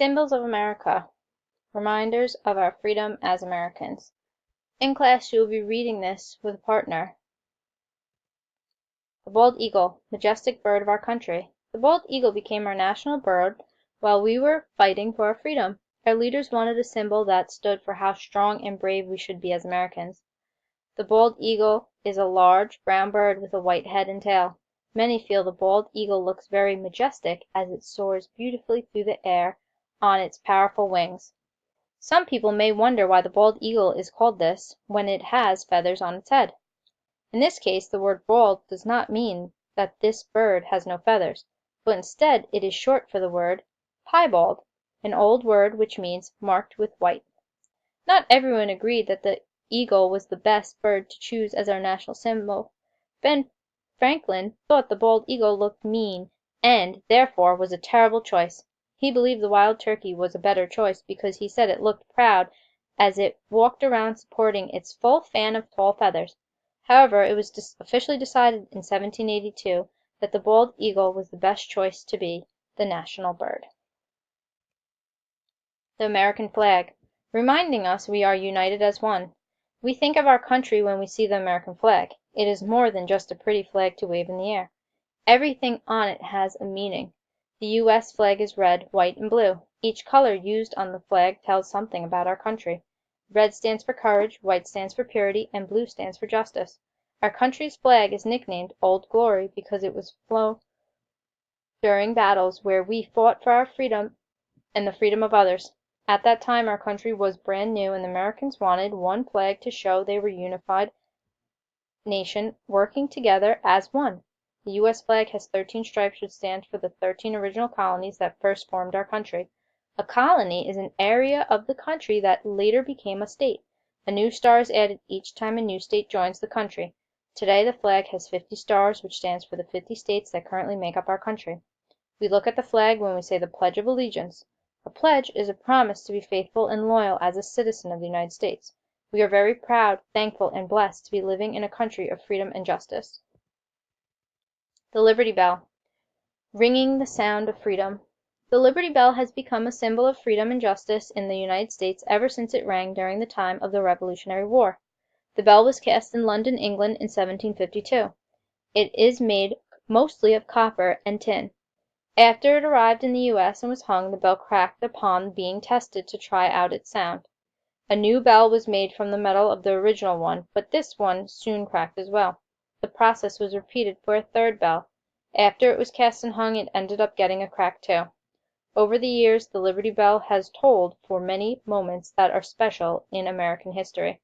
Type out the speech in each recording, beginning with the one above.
Symbols of America. Reminders of our freedom as Americans. In class you will be reading this with a partner. The bald eagle, majestic bird of our country. The bald eagle became our national bird while we were fighting for our freedom. Our leaders wanted a symbol that stood for how strong and brave we should be as Americans. The bald eagle is a large, brown bird with a white head and tail. Many feel the bald eagle looks very majestic as it soars beautifully through the air on its powerful wings. Some people may wonder why the bald eagle is called this when it has feathers on its head. In this case the word bald does not mean that this bird has no feathers, but instead it is short for the word piebald, an old word which means marked with white. Not everyone agreed that the eagle was the best bird to choose as our national symbol. Ben Franklin thought the bald eagle looked mean and, therefore, was a terrible choice. He believed the wild turkey was a better choice because he said it looked proud as it walked around supporting its full fan of tall feathers. However, it was officially decided in 1782 that the bald eagle was the best choice to be the national bird. The American flag, reminding us we are united as one. We think of our country when we see the American flag. It is more than just a pretty flag to wave in the air. Everything on it has a meaning. The U.S. flag is red, white, and blue. Each color used on the flag tells something about our country. Red stands for courage, white stands for purity, and blue stands for justice. Our country's flag is nicknamed Old Glory because it was flown during battles where we fought for our freedom and the freedom of others. At that time our country was brand new and the Americans wanted one flag to show they were a unified nation working together as one. The U.S. flag has 13 stripes which stand for the 13 original colonies that first formed our country. A colony is an area of the country that later became a state. A new star is added each time a new state joins the country. Today the flag has 50 stars which stands for the 50 states that currently make up our country. We look at the flag when we say the Pledge of Allegiance. A pledge is a promise to be faithful and loyal as a citizen of the United States. We are very proud, thankful, and blessed to be living in a country of freedom and justice. The Liberty Bell, ringing the sound of freedom. The Liberty Bell has become a symbol of freedom and justice in the United States ever since it rang during the time of the Revolutionary War. The bell was cast in London, England, in 1752. It is made mostly of copper and tin. After it arrived in the U.S. and was hung, the bell cracked upon being tested to try out its sound. A new bell was made from the metal of the original one, but this one soon cracked as well. The process was repeated for a third bell. After it was cast and hung, it ended up getting a crack too. Over the years, the Liberty Bell has tolled for many moments that are special in American history.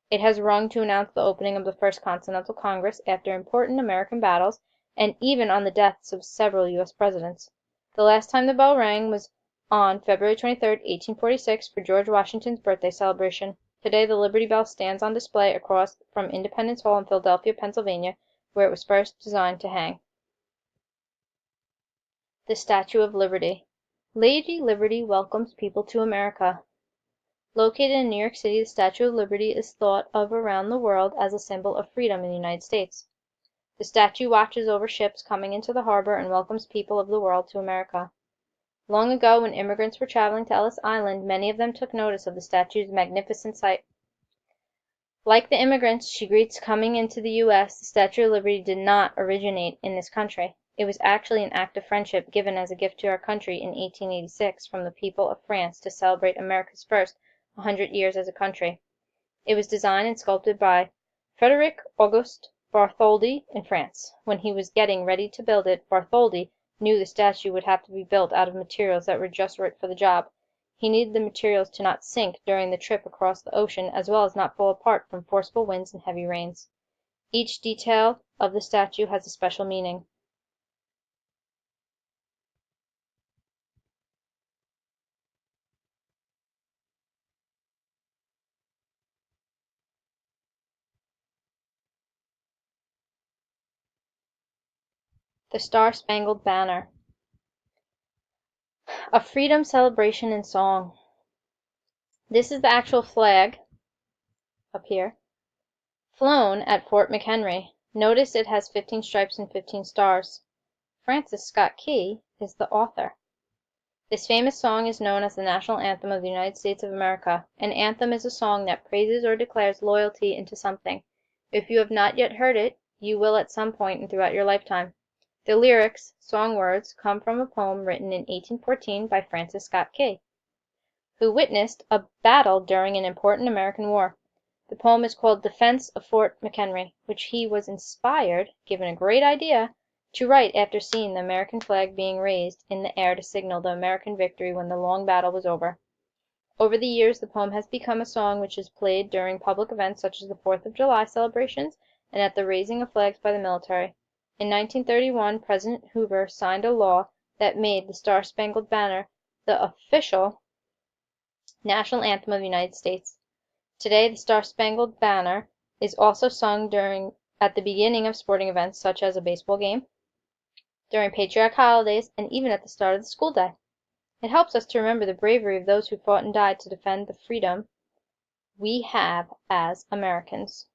It has rung to announce the opening of the First Continental Congress after important American battles, and even on the deaths of several U.S. presidents. The last time the bell rang was on February 23, 1846, for George Washington's birthday celebration. Today the Liberty Bell stands on display across from Independence Hall in Philadelphia, Pennsylvania, where it was first designed to hang. The Statue of Liberty. Lady Liberty welcomes people to America. Located in New York City, the Statue of Liberty is thought of around the world as a symbol of freedom in the United States. The statue watches over ships coming into the harbor and welcomes people of the world to America. Long ago, when immigrants were traveling to Ellis Island, many of them took notice of the statue's magnificent sight. Like the immigrants she greets coming into the U.S., the Statue of Liberty did not originate in this country. It was actually an act of friendship given as a gift to our country in 1886 from the people of France to celebrate America's first 100 years as a country. It was designed and sculpted by Frederick Auguste Bartholdi in France. When he was getting ready to build it, Bartholdi knew the statue would have to be built out of materials that were just right for the job. He needed the materials to not sink during the trip across the ocean, as well as not fall apart from forceful winds and heavy rains. Each detail of the statue has a special meaning. The Star-Spangled Banner. A freedom celebration in song. This is the actual flag, up here, flown at Fort McHenry. Notice it has 15 stripes and 15 stars. Francis Scott Key is the author. This famous song is known as the national anthem of the United States of America. An anthem is a song that praises or declares loyalty into something. If you have not yet heard it, you will at some point and throughout your lifetime. The lyrics, song words, come from a poem written in 1814 by Francis Scott Key, who witnessed a battle during an important American war. The poem is called "Defense of Fort McHenry," which he was inspired, given a great idea, to write after seeing the American flag being raised in the air to signal the American victory when the long battle was over. Over the years the poem has become a song which is played during public events such as the 4th of July celebrations and at the raising of flags by the military. In 1931 President Hoover signed a law that made the Star-Spangled Banner the official national anthem of the United States. Today the Star-Spangled Banner is also sung at the beginning of sporting events such as a baseball game, during patriotic holidays, and even at the start of the school day. It helps us to remember the bravery of those who fought and died to defend the freedom we have as Americans.